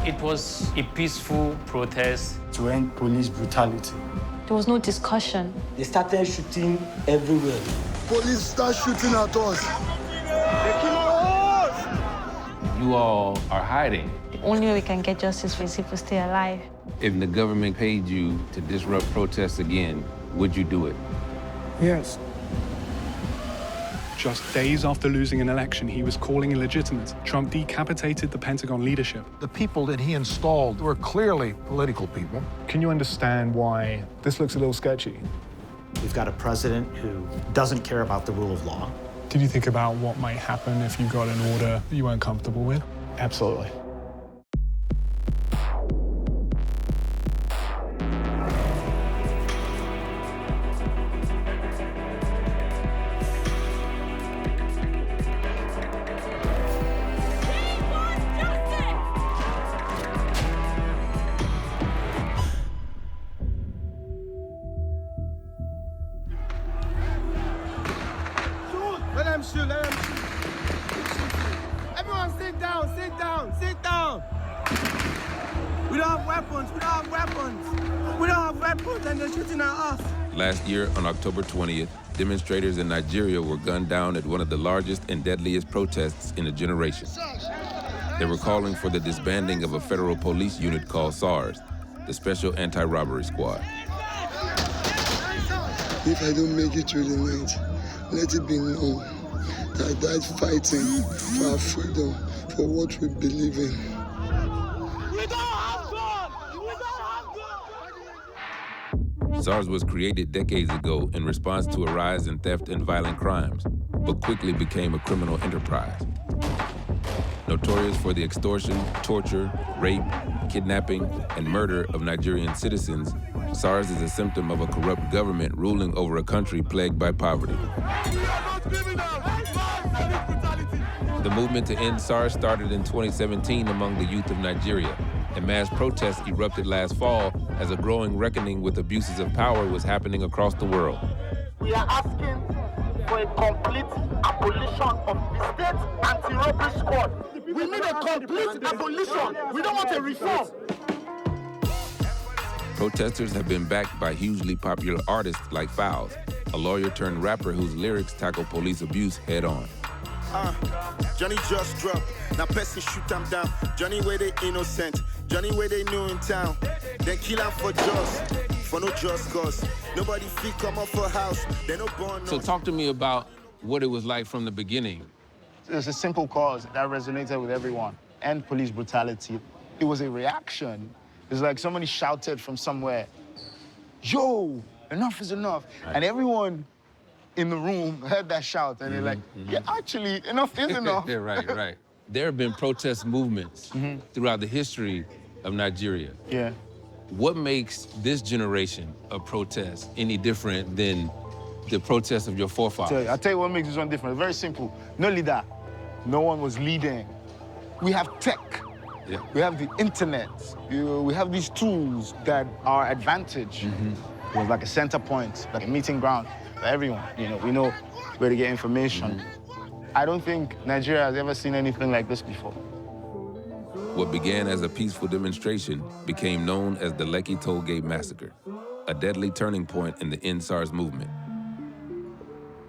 It was a peaceful protest to end police brutality. There was no discussion. They started shooting everywhere. Police start shooting at us. They're killing us! You all are hiding. The only way we can get justice is if we stay alive. If the government paid you to disrupt protests again, would you do it? Yes. Just days after losing an election he was calling illegitimate, Trump decapitated the Pentagon leadership. The people that he installed were clearly political people. Can you understand why this looks a little sketchy? We've got a president who doesn't care about the rule of law. Did you think about what might happen if you got an order you weren't comfortable with? Absolutely. Let them shoot, let them shoot. Everyone sit down, sit down, sit down. We don't have weapons, we don't have weapons. We don't have weapons and they're shooting at us. Last year, on October 20th, demonstrators in Nigeria were gunned down at one of the largest and deadliest protests in a generation. They were calling for the disbanding of a federal police unit called SARS, the Special Anti-Robbery Squad. If I don't make it through the night, let it be known that I died fighting for our freedom, for what we believe in. We don't have guns! We don't have guns! SARS was created decades ago in response to a rise in theft and violent crimes, but quickly became a criminal enterprise. Notorious for the extortion, torture, rape, kidnapping, and murder of Nigerian citizens, SARS is a symptom of a corrupt government ruling over a country plagued by poverty. The movement to end SARS started in 2017 among the youth of Nigeria, and mass protests erupted last fall as a growing reckoning with abuses of power was happening across the world. We are asking for a complete abolition of the state anti-robbery squad. We need a complete abolition. We don't want a reform. Protesters have been backed by hugely popular artists like Fowles, a lawyer-turned-rapper whose lyrics tackle police abuse head-on. Johnny just dropped, now person shoot them down. Johnny where they innocent, Johnny where they new in town. Then kill him for no just cause. Nobody feel come up for house, they no born. So talk to me about what it was like from the beginning. It was a simple cause that resonated with everyone. End police brutality. It was a reaction. It's like somebody shouted from somewhere, yo, enough is enough. Right. And everyone in the room heard that shout, and they're like, yeah, actually, enough is enough. Yeah, right. There have been protest movements throughout the history of Nigeria. Yeah. What makes this generation of protests any different than the protests of your forefathers? I'll tell you what makes this one different. It's very simple. No leader. No one was leading. We have tech. Yeah. We have the internet. We have these tools that are advantage. It was like a center point, like a meeting ground for everyone. We know where to get information. I don't think Nigeria has ever seen anything like this before. What began as a peaceful demonstration became known as the Lekki Tollgate Massacre, a deadly turning point in the End SARS movement.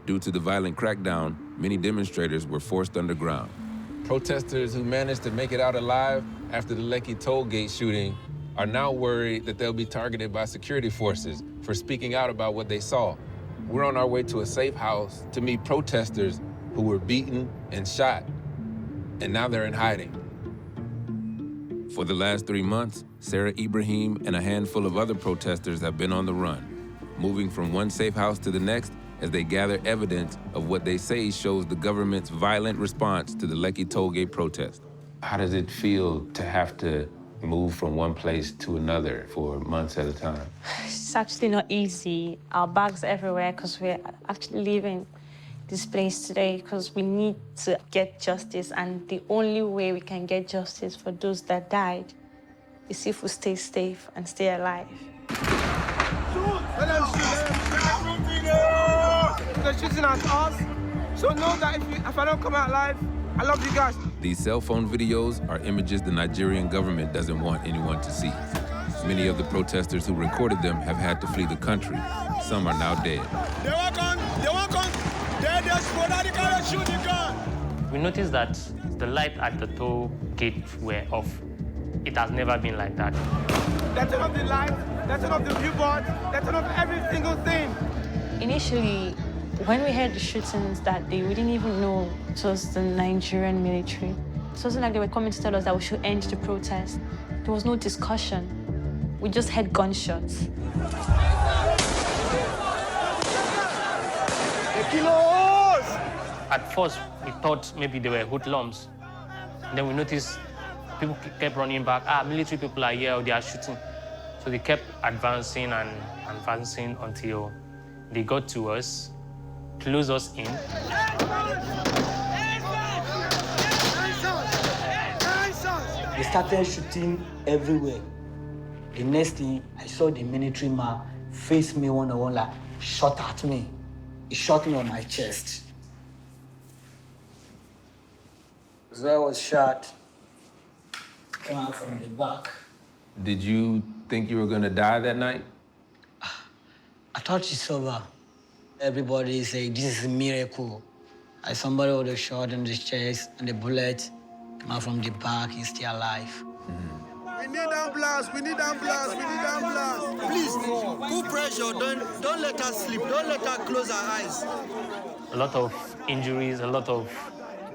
Due to the violent crackdown, many demonstrators were forced underground. Protesters who managed to make it out alive after the Lekki Tollgate shooting are now worried that they'll be targeted by security forces for speaking out about what they saw. We're on our way to a safe house to meet protesters who were beaten and shot, and now they're in hiding. For the last 3 months, Sarah Ibrahim and a handful of other protesters have been on the run, moving from one safe house to the next as they gather evidence of what they say shows the government's violent response to the Lekki Tollgate protest. How does it feel to have to move from one place to another for months at a time? It's actually not easy. Our bags everywhere because we're actually leaving this place today because we need to get justice, and the only way we can get justice for those that died is if we stay safe and stay alive. They're shooting at us. So know that if I don't come out alive, I love you guys. These cell phone videos are images the Nigerian government doesn't want anyone to see. Many of the protesters who recorded them have had to flee the country. Some are now dead. They walk on, they just sporadically shoot the gun. We noticed that the light at the toll gate were off. It has never been like that. They turn off the lights, they turn off the billboard, they turn off every single thing. Initially, when we heard the shootings that day, we didn't even know it was the Nigerian military. It wasn't like they were coming to tell us that we should end the protest. There was no discussion. We just heard gunshots. At first, we thought maybe they were hoodlums. Then we noticed people kept running back. Military people are here, they are shooting. So they kept advancing and advancing until they got to us, closed us in. They started shooting everywhere. The next thing, I saw the military man face me one-on-one, like, shot at me. He shot me on my chest. So I was shot. Came out from the back. Did you think you were gonna die that night? I thought it's over. Everybody said, this is a miracle. Like somebody would have shot in the chest and the bullet came out from the back, he's still alive. We need ambulance, we need ambulance, we need ambulance. Please, put pressure, don't let us sleep, don't let us close our eyes. A lot of injuries, it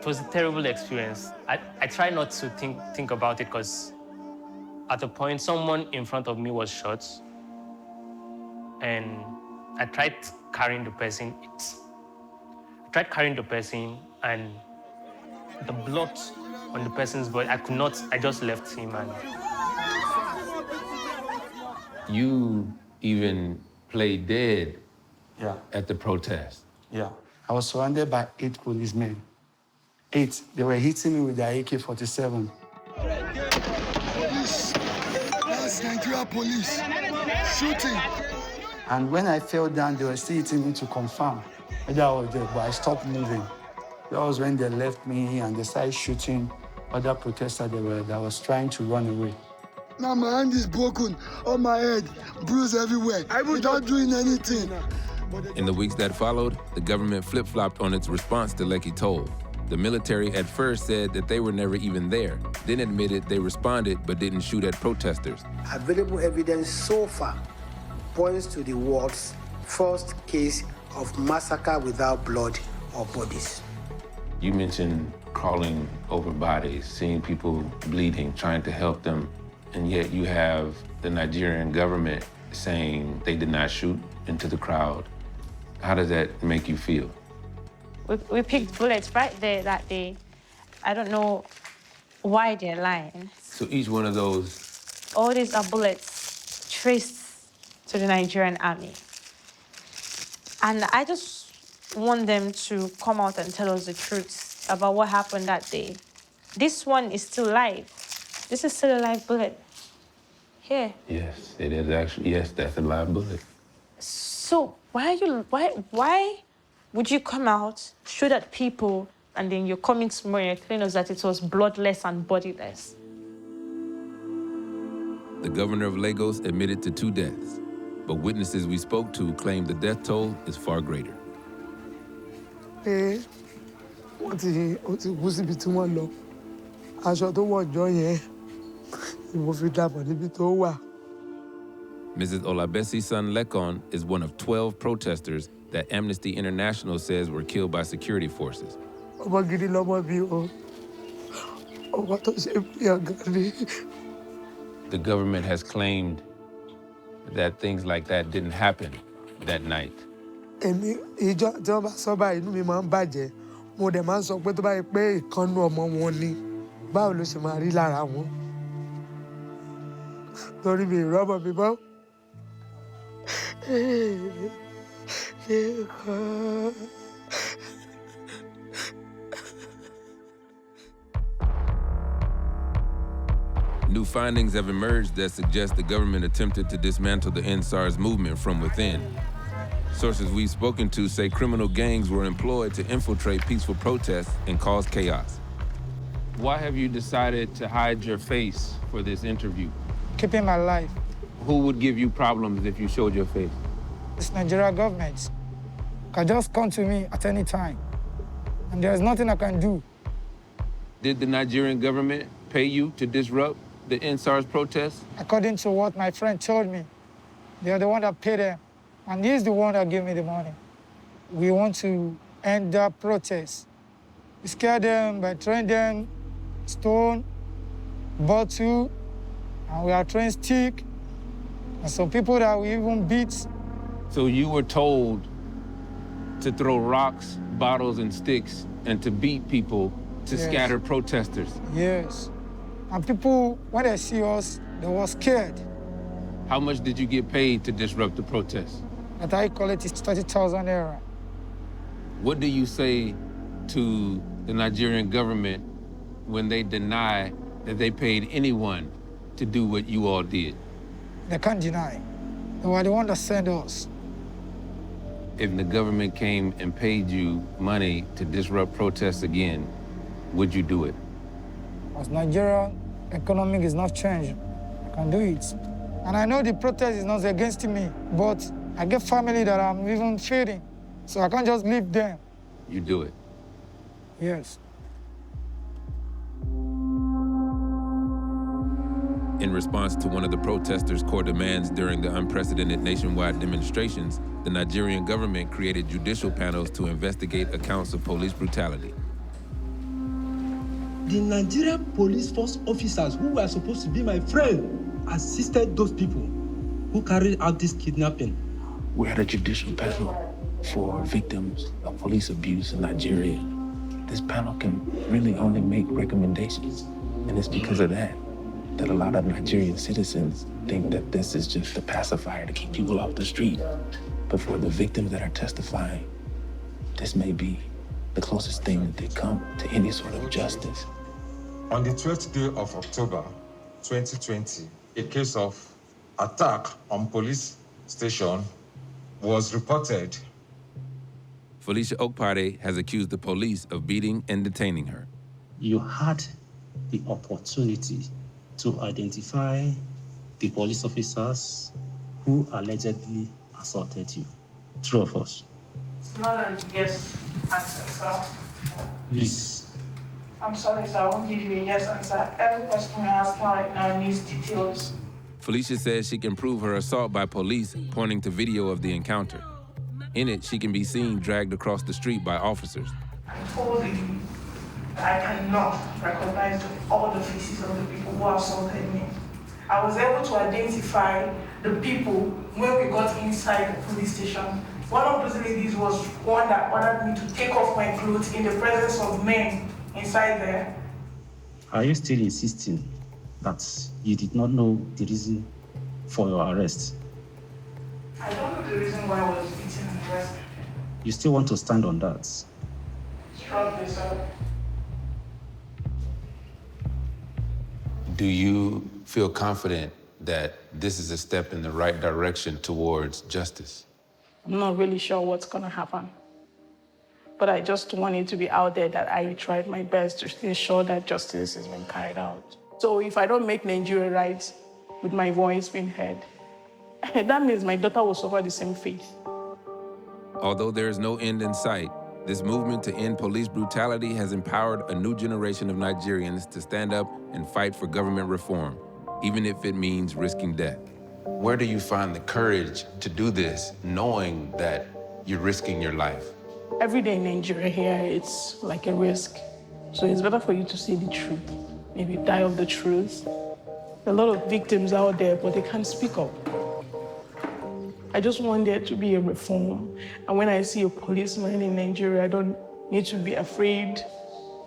was a terrible experience. I try not to think about it because at a point, someone in front of me was shot and I tried carrying the person. And the blood on the person's body, I could not, I just left him. And you even played dead at the protest. Yeah. I was surrounded by 8 policemen. 8. They were hitting me with their AK-47. Police. That's Nigeria police. Shooting. And when I fell down, they were still hitting me to confirm whether I was dead, but I stopped moving. That was when they left me and they started shooting other protesters that was trying to run away. Now my hand is broken on my head, bruised everywhere, without doing anything. In the weeks that followed, the government flip-flopped on its response to Lekki Toll. The military at first said that they were never even there, then admitted they responded but didn't shoot at protesters. Available evidence so far points to the world's first case of massacre without blood or bodies. You mentioned crawling over bodies, seeing people bleeding, trying to help them, and yet you have the Nigerian government saying they did not shoot into the crowd. How does that make you feel? We picked bullets right there that day. I don't know why they're lying. So each one of those... All these are bullets traced to the Nigerian army. And I just want them to come out and tell us the truth about what happened that day. This one is still live. This is still a live bullet. Here. Yes, it is actually, yes, that's a live bullet. So why would you come out, shoot at people, and then you're coming tomorrow and you're telling us that it was bloodless and bodiless? The governor of Lagos admitted to 2 deaths, but witnesses we spoke to claimed the death toll is far greater. Mrs. Olabesi's son Lekon is one of 12 protesters that Amnesty International says were killed by security forces. The government has claimed that things like that didn't happen that night. New findings have emerged that suggest the government attempted to dismantle the End SARS movement from within. Sources we've spoken to say criminal gangs were employed to infiltrate peaceful protests and cause chaos. Why have you decided to hide your face for this interview? Keeping my life. Who would give you problems if you showed your face? It's Nigerian government. Can just come to me at any time, and there's nothing I can do. Did the Nigerian government pay you to disrupt the End SARS protests? According to what my friend told me, they're the one that paid them, and he's the one that gave me the money. We want to end that protest. We scare them by throwing them stone, bottle, and we are throwing stick, and some people that we even beat. So you were told to throw rocks, bottles, and sticks, and to beat people to scatter protesters? Yes. And people, when they see us, they were scared. How much did you get paid to disrupt the protests? That I collect is 30,000 naira. What do you say to the Nigerian government when they deny that they paid anyone to do what you all did? They can't deny. They were the one that sent us. If the government came and paid you money to disrupt protests again, would you do it? As Nigerian economic is not changing, I can do it. And I know the protest is not against me, but I get family that I'm even feeding, so I can't just leave them. You do it? Yes. In response to one of the protesters' core demands during the unprecedented nationwide demonstrations, the Nigerian government created judicial panels to investigate accounts of police brutality. The Nigerian police force officers who were supposed to be my friend assisted those people who carried out this kidnapping. We had a judicial panel for victims of police abuse in Nigeria. This panel can really only make recommendations, and it's because of that a lot of Nigerian citizens think that this is just a pacifier to keep people off the street. But for the victims that are testifying, this may be the closest thing that they come to any sort of justice. On the 12th day of October 2020, a case of attack on police station was reported. Felicia Okpade has accused the police of beating and detaining her. You had the opportunity to identify the police officers who allegedly assaulted you. True or false? It's not a yes answer, sir. Please. I'm sorry, sir. I won't give you a yes answer. Every question I ask right now needs details. Felicia says she can prove her assault by police, pointing to video of the encounter. In it, she can be seen dragged across the street by officers. I told you I cannot recognize all the faces of the people who assaulted me. I was able to identify the people when we got inside the police station. One of those ladies was one that ordered me to take off my clothes in the presence of men inside there. Are you still insisting that you did not know the reason for your arrest? I don't know the reason why I was beaten and arrested. You still want to stand on that? Strongly, sir. Do you feel confident that this is a step in the right direction towards justice? I'm not really sure what's going to happen. But I just want it to be out there that I tried my best to ensure that justice is being carried out. So if I don't make Nigeria right with my voice being heard, that means my daughter will suffer the same fate. Although there is no end in sight, this movement to end police brutality has empowered a new generation of Nigerians to stand up and fight for government reform, even if it means risking death. Where do you find the courage to do this, knowing that you're risking your life? Every day in Nigeria here, it's like a risk. So it's better for you to see the truth, maybe die of the truth. There are a lot of victims out there, but they can't speak up. I just want there to be a reform. And when I see a policeman in Nigeria, I don't need to be afraid.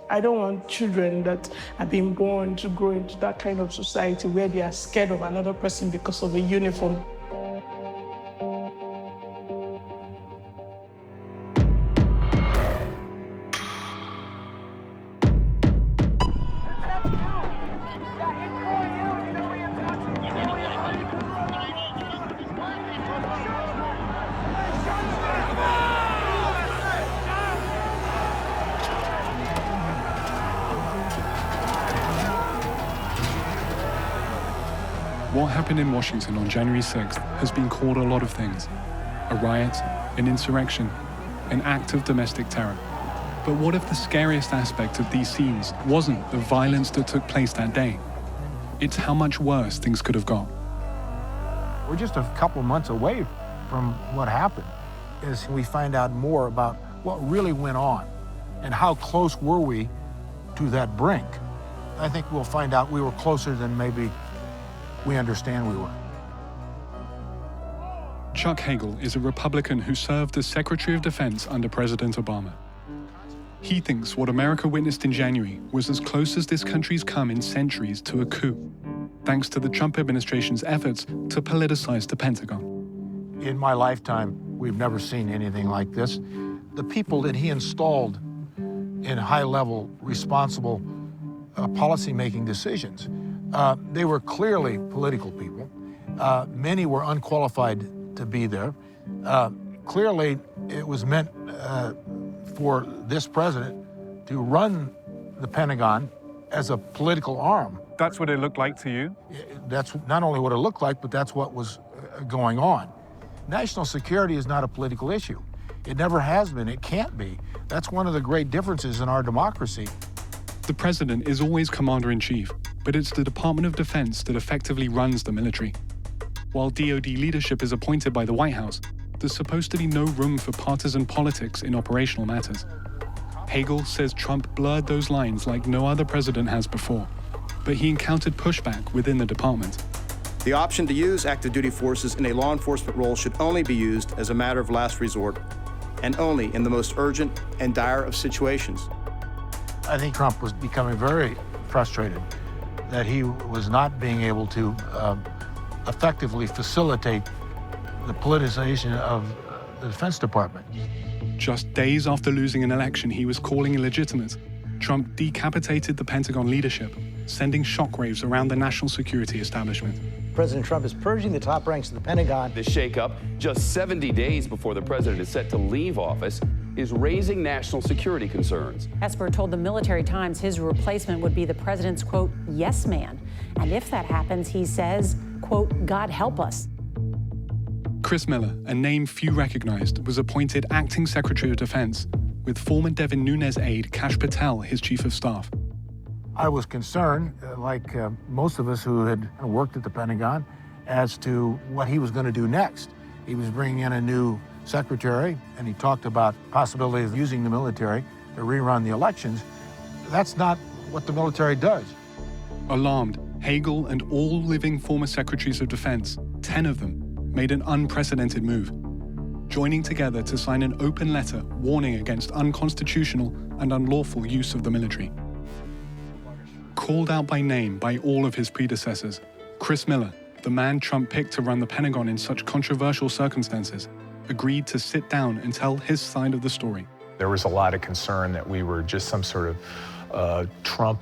I don't want children that are being born to grow into that kind of society where they are scared of another person because of a uniform. What happened in Washington on January 6th has been called a lot of things. A riot, an insurrection, an act of domestic terror. But what if the scariest aspect of these scenes wasn't the violence that took place that day? It's how much worse things could have got. We're just a couple months away from what happened as we find out more about what really went on and how close were we to that brink. I think we'll find out we were closer than maybe we understand we were. Chuck Hagel is a Republican who served as Secretary of Defense under President Obama. He thinks what America witnessed in January was as close as this country's come in centuries to a coup, thanks to the Trump administration's efforts to politicize the Pentagon. In my lifetime, we've never seen anything like this. The people that he installed in high-level, responsible policy-making decisions, they were clearly political people. Many were unqualified to be there. Clearly, it was meant for this president to run the Pentagon as a political arm. That's what it looked like to you? That's not only what it looked like, but that's what was going on. National security is not a political issue. It never has been, it can't be. That's one of the great differences in our democracy. The president is always commander-in-chief, but it's the Department of Defense that effectively runs the military. While DoD leadership is appointed by the White House, there's supposed to be no room for partisan politics in operational matters. Hagel says Trump blurred those lines like no other president has before, but he encountered pushback within the department. The option to use active duty forces in a law enforcement role should only be used as a matter of last resort and only in the most urgent and dire of situations. I think Trump was becoming very frustrated that he was not being able to effectively facilitate the politicization of the Defense Department. Just days after losing an election he was calling illegitimate, Trump decapitated the Pentagon leadership, sending shockwaves around the national security establishment. President Trump is purging the top ranks of the Pentagon. The shakeup, just 70 days before the president is set to leave office, is raising national security concerns. Esper told the Military Times his replacement would be the president's, quote, yes man. And if that happens, he says, quote, God help us. Chris Miller, a name few recognized, was appointed acting Secretary of Defense, with former Devin Nunes aide Kash Patel his chief of staff. I was concerned, like most of us who had worked at the Pentagon, as to what he was going to do next. He was bringing in a new secretary, and he talked about possibilities of using the military to rerun the elections. That's not what the military does. Alarmed, Hagel and all living former secretaries of defense, 10 of them, made an unprecedented move, joining together to sign an open letter warning against unconstitutional and unlawful use of the military. Called out by name by all of his predecessors, Chris Miller, the man Trump picked to run the Pentagon in such controversial circumstances, agreed to sit down and tell his side of the story. There was a lot of concern that we were just some sort of Trump,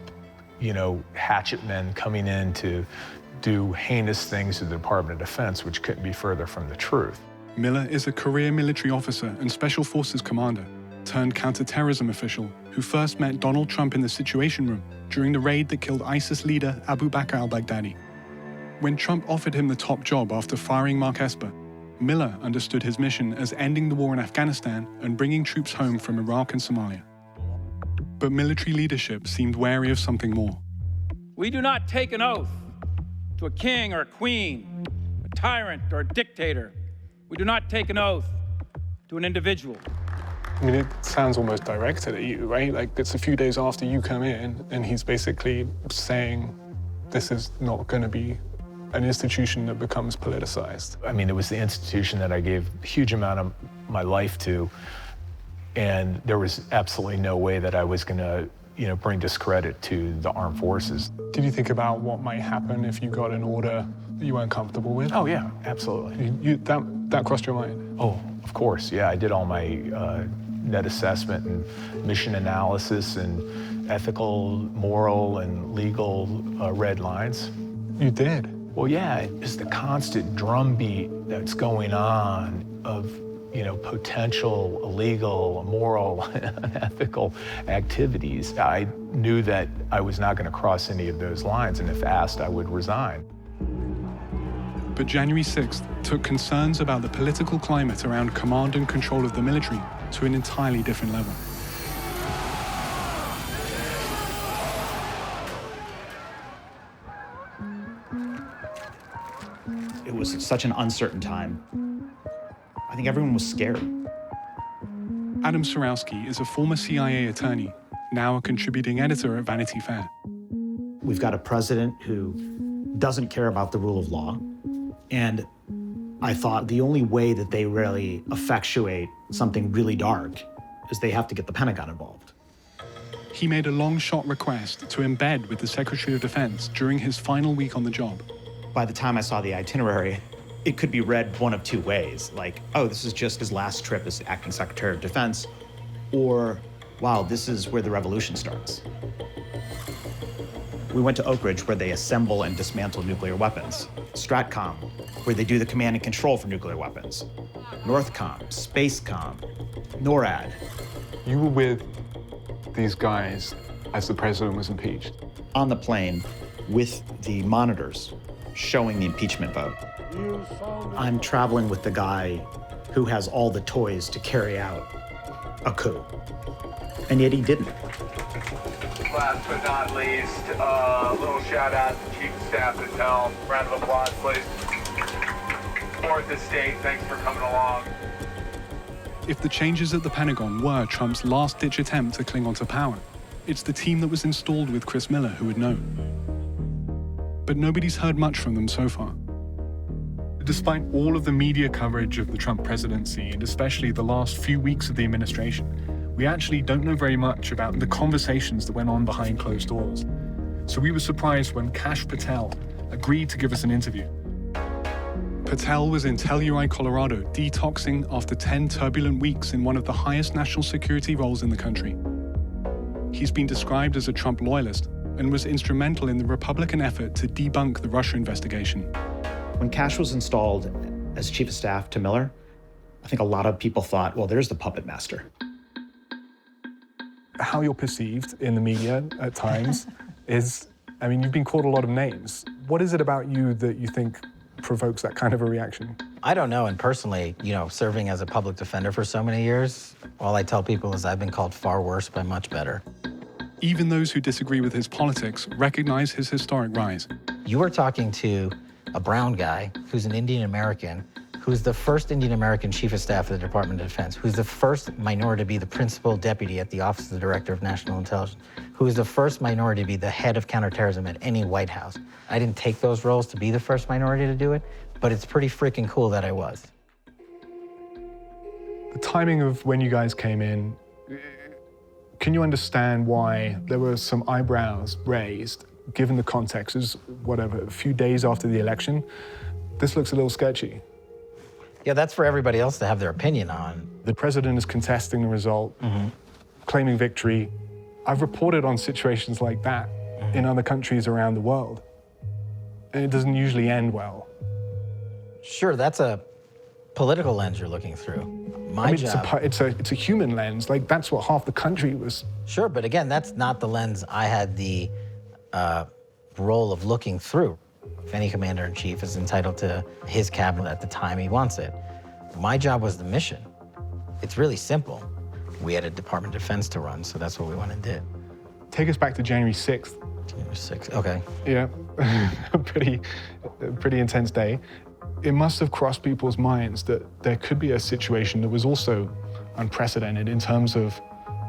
hatchet men coming in to do heinous things to the Department of Defense, which couldn't be further from the truth. Miller is a career military officer and Special Forces commander, turned counterterrorism official who first met Donald Trump in the Situation Room during the raid that killed ISIS leader Abu Bakr al-Baghdadi. When Trump offered him the top job after firing Mark Esper, Miller understood his mission as ending the war in Afghanistan and bringing troops home from Iraq and Somalia. But military leadership seemed wary of something more. We do not take an oath to a king or a queen, a tyrant or a dictator. We do not take an oath to an individual. I mean, it sounds almost directed at you, right? Like, it's a few days after you come in, and he's basically saying, this is not going to be an institution that becomes politicized. I mean, it was the institution that I gave a huge amount of my life to, and there was absolutely no way that I was going to, bring discredit to the armed forces. Did you think about what might happen if you got an order that you weren't comfortable with? Oh, yeah, absolutely. That crossed your mind? Oh, of course, yeah. I did all my net assessment and mission analysis and ethical, moral, and legal red lines. You did? Well, yeah, it's the constant drumbeat that's going on of, potential illegal, immoral, unethical activities. I knew that I was not going to cross any of those lines, and if asked, I would resign. But January 6th took concerns about the political climate around command and control of the military to an entirely different level. It was such an uncertain time. I think everyone was scared. Adam Sarowski is a former CIA attorney, now a contributing editor at Vanity Fair. We've got a president who doesn't care about the rule of law. And I thought the only way that they really effectuate something really dark is they have to get the Pentagon involved. He made a long-shot request to embed with the Secretary of Defense during his final week on the job. By the time I saw the itinerary, it could be read one of two ways. Like, oh, this is just his last trip as acting Secretary of Defense, or, wow, this is where the revolution starts. We went to Oak Ridge, where they assemble and dismantle nuclear weapons. Stratcom, where they do the command and control for nuclear weapons. Northcom, Spacecom, NORAD. You were with these guys as the president was impeached? On the plane with the monitors showing the impeachment vote. I'm traveling with the guy who has all the toys to carry out a coup. And yet he didn't. Last but not least, a little shout out to Chief of Staff at helm. Round of applause, please. Fourth Estate, thanks for coming along. If the changes at the Pentagon were Trump's last-ditch attempt to cling onto power, it's the team that was installed with Chris Miller who would know. But nobody's heard much from them so far. Despite all of the media coverage of the Trump presidency, and especially the last few weeks of the administration, we actually don't know very much about the conversations that went on behind closed doors. So we were surprised when Kash Patel agreed to give us an interview. Patel was in Telluride, Colorado, detoxing after 10 turbulent weeks in one of the highest national security roles in the country. He's been described as a Trump loyalist and was instrumental in the Republican effort to debunk the Russia investigation. When Kash was installed as Chief of Staff to Miller, I think a lot of people thought, well, there's the puppet master. How you're perceived in the media at times is, I mean, you've been called a lot of names. What is it about you that you think provokes that kind of a reaction? I don't know, and personally, serving as a public defender for so many years, all I tell people is I've been called far worse by much better. Even those who disagree with his politics recognize his historic rise. You are talking to a brown guy who's an Indian American, who's the first Indian American Chief of Staff of the Department of Defense, who's the first minority to be the principal deputy at the Office of the Director of National Intelligence, who is the first minority to be the head of counterterrorism at any White House. I didn't take those roles to be the first minority to do it, but it's pretty freaking cool that I was. The timing of when you guys came in, can you understand why there were some eyebrows raised, given the context is, a few days after the election? This looks a little sketchy. Yeah, that's for everybody else to have their opinion on. The president is contesting the result, claiming victory. I've reported on situations like that in other countries around the world, and it doesn't usually end well. Sure, that's a political lens you're looking through. It's a human lens. Like, that's what half the country was. Sure, but again, that's not the lens I had the role of looking through. If any commander-in-chief is entitled to his cabinet at the time he wants it. My job was the mission. It's really simple. We had a Department of Defense to run, so that's what we went and did. Take us back to January 6th. January 6th, okay. Yeah, a pretty intense day. It must have crossed people's minds that there could be a situation that was also unprecedented in terms of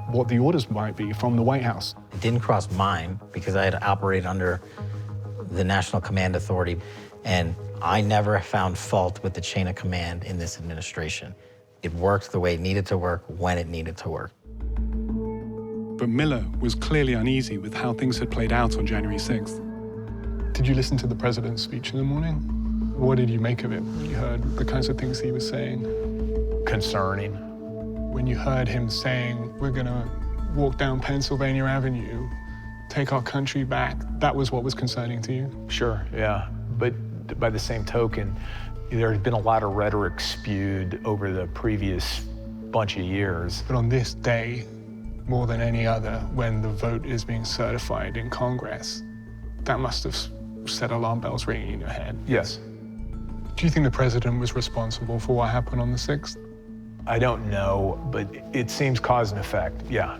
what the orders might be from the White House. It didn't cross mine because I had operated under the National Command Authority, and I never found fault with the chain of command in this administration. It worked the way it needed to work, when it needed to work. But Miller was clearly uneasy with how things had played out on January 6th. Did you listen to the president's speech in the morning? What did you make of it when you heard the kinds of things he was saying? Concerning. When you heard him saying, we're gonna walk down Pennsylvania Avenue, take our country back, that was what was concerning to you? Sure, yeah. But by the same token, there had been a lot of rhetoric spewed over the previous bunch of years. But on this day, more than any other, when the vote is being certified in Congress, that must have set alarm bells ringing in your head. Yes. Do you think the president was responsible for what happened on the 6th? I don't know, but it seems cause and effect, yeah.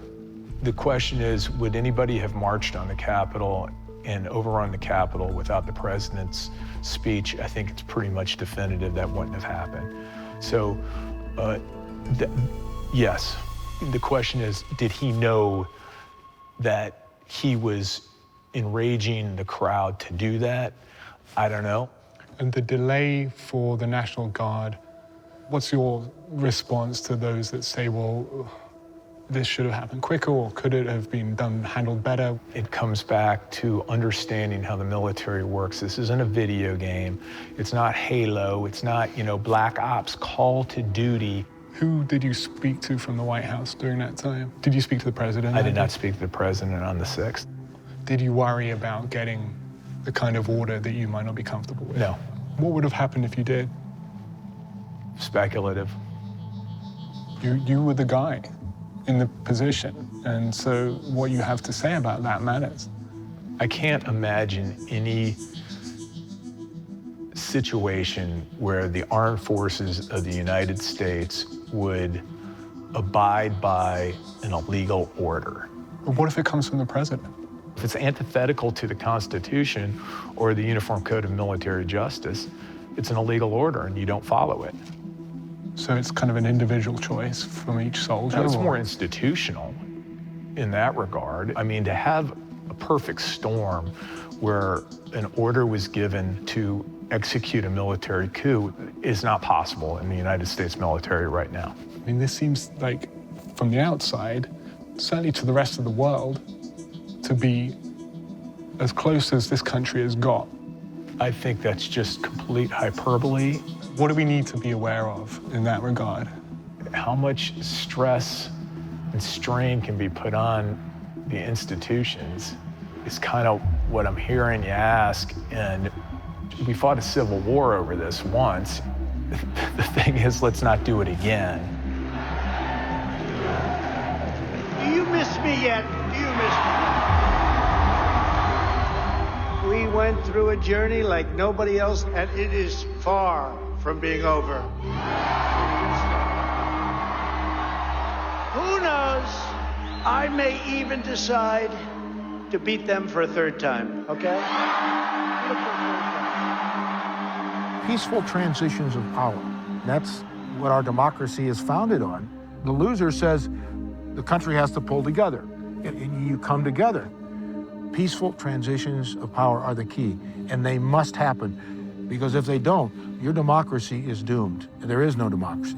The question is, would anybody have marched on the Capitol and overrun the Capitol without the president's speech? I think it's pretty much definitive that wouldn't have happened. So, yes. The question is, did he know that he was enraging the crowd to do that? I don't know. And the delay for the National Guard, what's your response to those that say, well, this should have happened quicker, or could it have been handled better? It comes back to understanding how the military works. This isn't a video game. It's not Halo. It's not, Black Ops, call to duty. Who did you speak to from the White House during that time? Did you speak to the president? I did not speak to the president on the 6th. Did you worry about getting the kind of order that you might not be comfortable with? No. What would have happened if you did? Speculative. You were the guy in the position, and so what you have to say about that matters. I can't imagine any situation where the armed forces of the United States would abide by an illegal order. But what if it comes from the president? If it's antithetical to the Constitution or the Uniform Code of Military Justice, it's an illegal order and you don't follow it. So it's kind of an individual choice from each soldier? No, it's more institutional in that regard. I mean, to have a perfect storm where an order was given to execute a military coup is not possible in the United States military right now. I mean, this seems like, from the outside, certainly to the rest of the world, to be as close as this country has got. I think that's just complete hyperbole. What do we need to be aware of in that regard? How much stress and strain can be put on the institutions is kind of what I'm hearing you ask. And we fought a civil war over this once. The thing is, let's not do it again. Do you miss me yet? Do you miss me? We went through a journey like nobody else, and it is far from being over. Who knows? I may even decide to beat them for a third time, okay? Peaceful transitions of power. That's what our democracy is founded on. The loser says the country has to pull together, and you come together. Peaceful transitions of power are the key, and they must happen, because if they don't, your democracy is doomed, and there is no democracy.